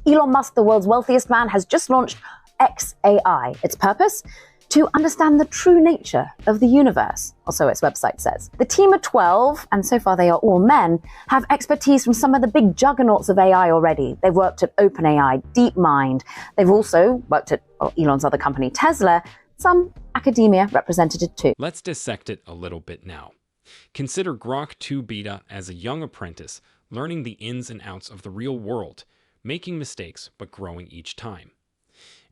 Elon Musk, the world's wealthiest man, has just launched XAI. Its purpose? To understand the true nature of the universe, or so its website says. The team of 12, and so far they are all men, have expertise from some of the big juggernauts of AI already. They've worked at OpenAI, DeepMind. They've also worked at Elon's other company, Tesla, some academia represented too. Let's dissect it a little bit now. Consider Grok 2 Beta as a young apprentice learning the ins and outs of the real world, making mistakes but growing each time.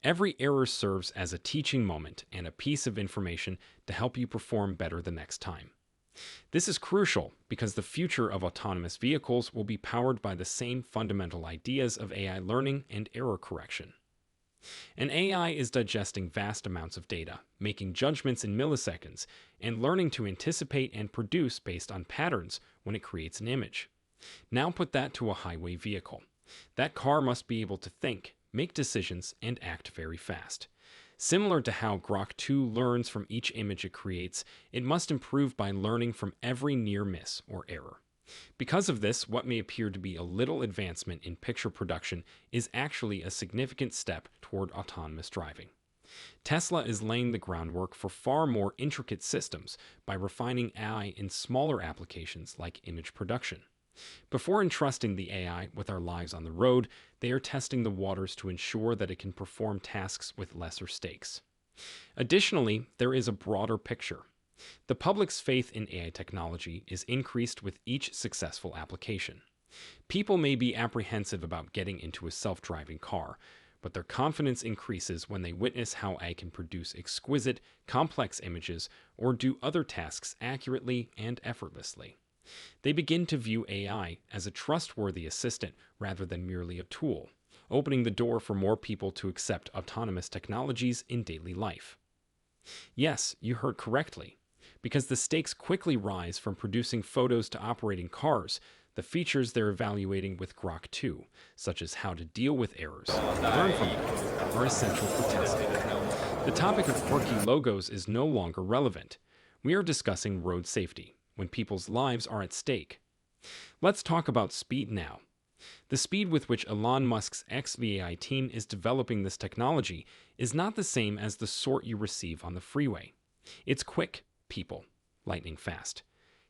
Every error serves as a teaching moment and a piece of information to help you perform better the next time. This is crucial because the future of autonomous vehicles will be powered by the same fundamental ideas of AI learning and error correction. An AI is digesting vast amounts of data, making judgments in milliseconds, and learning to anticipate and produce based on patterns when it creates an image. Now put that to a highway vehicle. That car must be able to think, make decisions, and act very fast. Similar to how Grok 2 learns from each image it creates, it must improve by learning from every near miss or error. Because of this, what may appear to be a little advancement in picture production is actually a significant step toward autonomous driving. Tesla is laying the groundwork for far more intricate systems by refining AI in smaller applications like image production. Before entrusting the AI with our lives on the road, they are testing the waters to ensure that it can perform tasks with lesser stakes. Additionally, there is a broader picture. The public's faith in AI technology is increased with each successful application. People may be apprehensive about getting into a self-driving car, but their confidence increases when they witness how AI can produce exquisite, complex images or do other tasks accurately and effortlessly. They begin to view AI as a trustworthy assistant rather than merely a tool, opening the door for more people to accept autonomous technologies in daily life. Yes, you heard correctly. Because the stakes quickly rise from producing photos to operating cars, the features they're evaluating with Grok 2, such as how to deal with errors, learn from them, are essential for testing. The topic of quirky logos is no longer relevant. We are discussing road safety, when people's lives are at stake. Let's talk about speed now. The speed with which Elon Musk's XAI team is developing this technology is not the same as the sort you receive on the freeway. It's quick, people, lightning fast.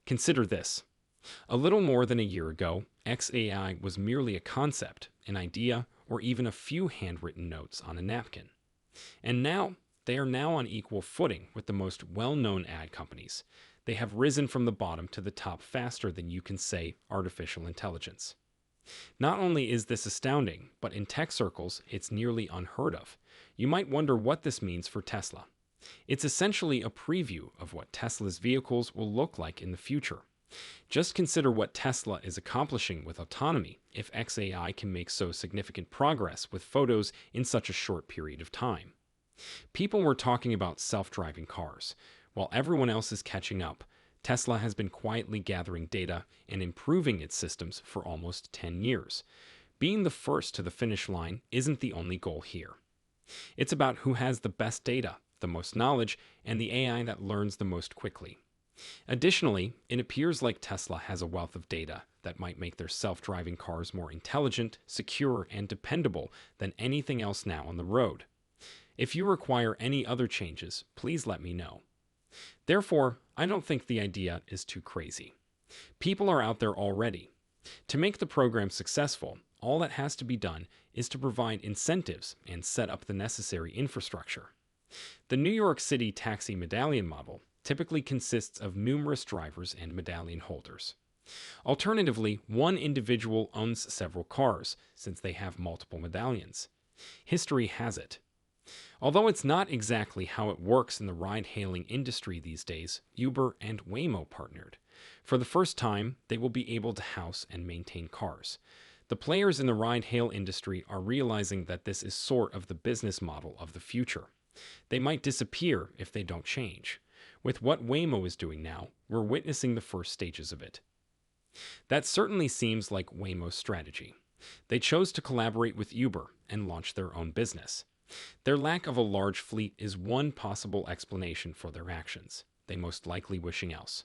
Consider this. A little more than a year ago, XAI was merely a concept, an idea, or even a few handwritten notes on a napkin. And now, they are now on equal footing with the most well-known ad companies. They have risen from the bottom to the top faster than you can say artificial intelligence. Not only is this astounding, but in tech circles, it's nearly unheard of. You might wonder what this means for Tesla. It's essentially a preview of what Tesla's vehicles will look like in the future. Just consider what Tesla is accomplishing with autonomy if XAI can make so significant progress with photos in such a short period of time. People were talking about self-driving cars. While everyone else is catching up, Tesla has been quietly gathering data and improving its systems for almost 10 years. Being the first to the finish line isn't the only goal here. It's about who has the best data, the most knowledge, and the AI that learns the most quickly. Additionally, it appears like Tesla has a wealth of data that might make their self-driving cars more intelligent, secure, and dependable than anything else now on the road. If you require any other changes, please let me know. Therefore, I don't think the idea is too crazy. People are out there already. To make the program successful, all that has to be done is to provide incentives and set up the necessary infrastructure. The New York City taxi medallion model typically consists of numerous drivers and medallion holders. Alternatively, one individual owns several cars, since they have multiple medallions. History has it. Although it's not exactly how it works in the ride-hailing industry these days, Uber and Waymo partnered. For the first time, they will be able to house and maintain cars. The players in the ride-hail industry are realizing that this is sort of the business model of the future. They might disappear if they don't change. With what Waymo is doing now, we're witnessing the first stages of it. That certainly seems like Waymo's strategy. They chose to collaborate with Uber and launch their own business. Their lack of a large fleet is one possible explanation for their actions. They most likely wishing else.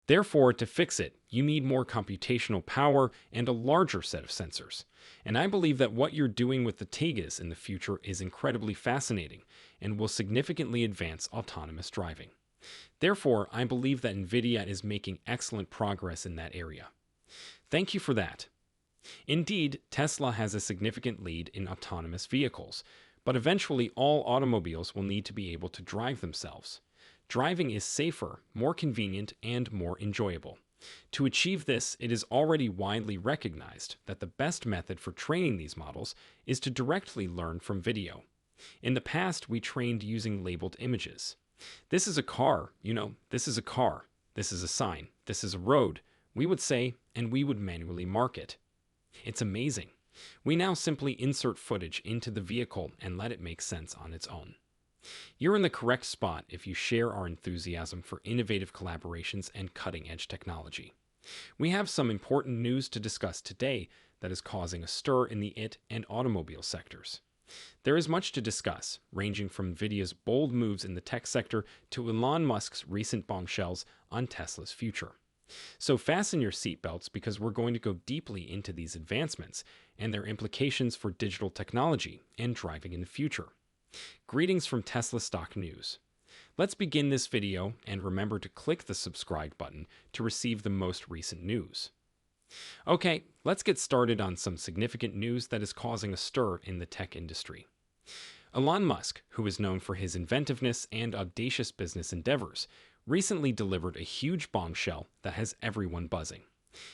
Therefore, to fix it, you need more computational power and a larger set of sensors. And I believe that what you're doing with the Tegas in the future is incredibly fascinating and will significantly advance autonomous driving. Therefore, I believe that NVIDIA is making excellent progress in that area. Thank you for that. Indeed, Tesla has a significant lead in autonomous vehicles, but eventually all automobiles will need to be able to drive themselves. Driving is safer, more convenient, and more enjoyable. To achieve this, it is already widely recognized that the best method for training these models is to directly learn from video. In the past, we trained using labeled images. This is a car, this is a car, this is a sign, this is a road, we would say, and we would manually mark it. It's amazing. We now simply insert footage into the vehicle and let it make sense on its own. You're in the correct spot if you share our enthusiasm for innovative collaborations and cutting-edge technology. We have some important news to discuss today that is causing a stir in the IT and automobile sectors. There is much to discuss, ranging from NVIDIA's bold moves in the tech sector to Elon Musk's recent bombshells on Tesla's future. So fasten your seatbelts because we're going to go deeply into these advancements and their implications for digital technology and driving in the future. Greetings from Tesla Stock News. Let's begin this video and remember to click the subscribe button to receive the most recent news. Okay, let's get started on some significant news that is causing a stir in the tech industry. Elon Musk, who is known for his inventiveness and audacious business endeavors, recently delivered a huge bombshell that has everyone buzzing.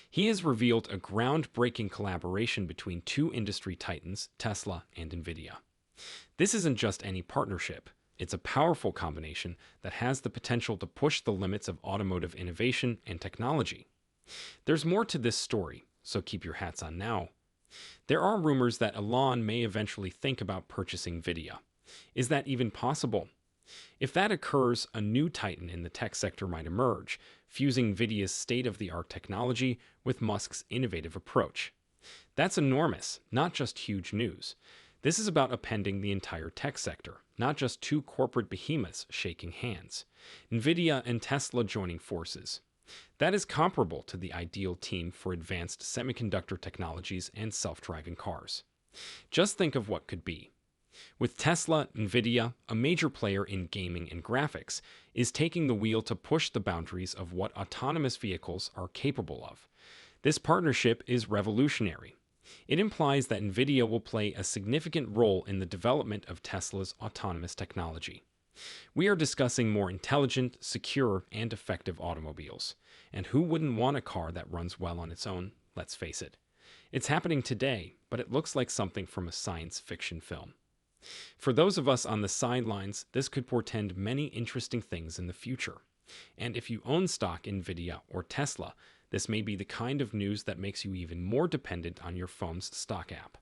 He has revealed a groundbreaking collaboration between two industry titans, Tesla and NVIDIA. This isn't just any partnership. It's a powerful combination that has the potential to push the limits of automotive innovation and technology. There's more to this story, so keep your hats on now. There are rumors that Elon may eventually think about purchasing NVIDIA. Is that even possible? If that occurs, a new titan in the tech sector might emerge, fusing NVIDIA's state-of-the-art technology with Musk's innovative approach. That's enormous, not just huge news. This is about upending the entire tech sector, not just two corporate behemoths shaking hands. NVIDIA and Tesla joining forces. That is comparable to the ideal team for advanced semiconductor technologies and self-driving cars. Just think of what could be. With Tesla, NVIDIA, a major player in gaming and graphics, is taking the wheel to push the boundaries of what autonomous vehicles are capable of. This partnership is revolutionary. It implies that NVIDIA will play a significant role in the development of Tesla's autonomous technology. We are discussing more intelligent, secure, and effective automobiles. And who wouldn't want a car that runs well on its own? Let's face it. It's happening today, but it looks like something from a science fiction film. For those of us on the sidelines, this could portend many interesting things in the future. And if you own stock in NVIDIA or Tesla, this may be the kind of news that makes you even more dependent on your phone's stock app.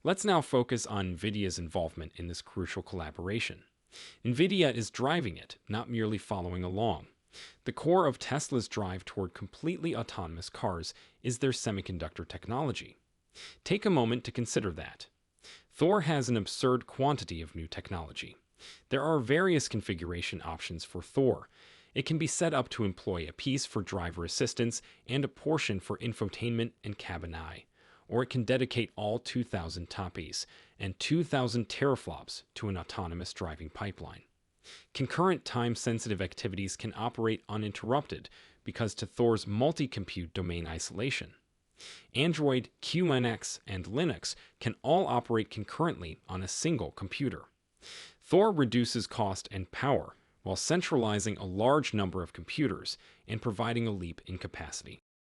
Let's now focus on NVIDIA's involvement in this crucial collaboration. NVIDIA is driving it, not merely following along. The core of Tesla's drive toward completely autonomous cars is their semiconductor technology. Take a moment to consider that. Thor has an absurd quantity of new technology. There are various configuration options for Thor. It can be set up to employ a piece for driver assistance and a portion for infotainment and cabin eye, or it can dedicate all 2,000 TOPS and 2,000 teraflops to an autonomous driving pipeline. Concurrent time-sensitive activities can operate uninterrupted because to Thor's multi-compute domain isolation. Android, QNX, and Linux can all operate concurrently on a single computer. Thor reduces cost and power while centralizing a large number of computers and providing a leap in capacity.